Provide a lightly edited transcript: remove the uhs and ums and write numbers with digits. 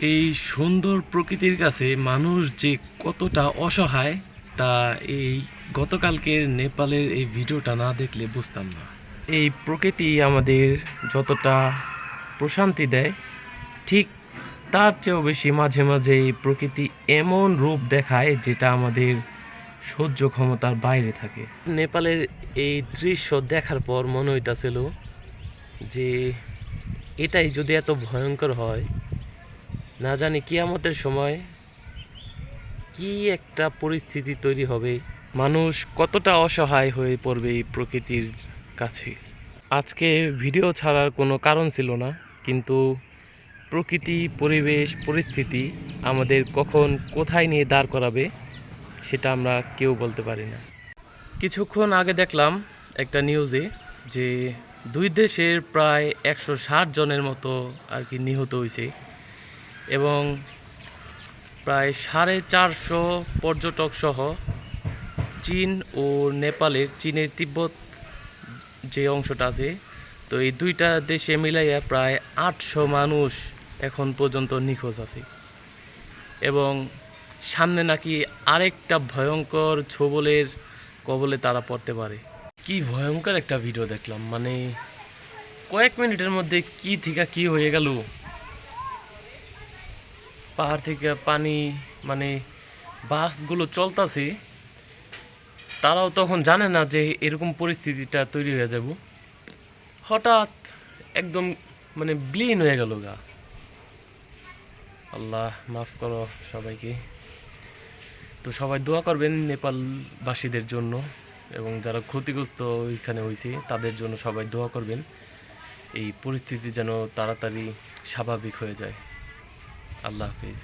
এই সুন্দর প্রকৃতির কাছে মানুষ যে কতটা অসহায় তা এই গতকালকের নেপালের এই ভিডিওটা না দেখলে বুঝতাম না। এই প্রকৃতি আমাদের যতটা প্রশান্তি দেয়, ঠিক তার চেয়েও বেশি মাঝে মাঝে এই প্রকৃতি এমন রূপ দেখায় যেটা আমাদের সহ্য ক্ষমতার বাইরে থাকে। নেপালের এই দৃশ্য দেখার পর মনে হইতাছিল যে এটাই যদি এত ভয়ঙ্কর হয়, না জানি কিয়ামতের সময় কি একটা পরিস্থিতি তৈরি হবে, মানুষ কতটা অসহায় হয়ে পড়বে এই প্রকৃতির কাছে। আজকে ভিডিও ছাড়ার কোনো কারণ ছিল না, কিন্তু প্রকৃতি, পরিবেশ, পরিস্থিতি আমাদের কখন কোথায় নিয়ে দাঁড় করাবে সেটা আমরা কেউ বলতে পারি না। কিছুক্ষণ আগে দেখলাম একটা নিউজে যে দুই দেশের প্রায় 160 জনের মতো আর কি নিহত হয়েছে, এবং প্রায় 450 পর্যটক সহ চীন ও নেপালের, চীনের তিব্বত যে অংশটা আছে, তো এই দুইটা দেশে মিলাইয়া প্রায় 800 মানুষ এখন পর্যন্ত নিখোঁজ আছে। এবং সামনে নাকি আরেকটা ভয়ঙ্কর ছোবলের কবলে তারা পড়তে পারে। কি ভয়ঙ্কর একটা ভিডিও দেখলাম, মানে কয়েক মিনিটের মধ্যে কি থেকে কি হয়ে গেল। পাহাড় থেকে পানি, মানে বাসগুলো চলতেছে, তারাও তখন জানে না যে এরকম পরিস্থিতিটা তৈরি হয়ে যাব। হঠাৎ একদম মানে ব্লিন হয়ে গেল গা। আল্লাহ মাফ করো সবাইকে। তো সবাই দোয়া করবেন নেপালবাসীদের জন্য, এবং যারা ক্ষতিগ্রস্ত ওইখানে হয়েছে তাদের জন্য সবাই দোয়া করবেন। এই পরিস্থিতি যেন তাড়াতাড়ি স্বাভাবিক হয়ে যায়। আল্লাহ হাফিজ।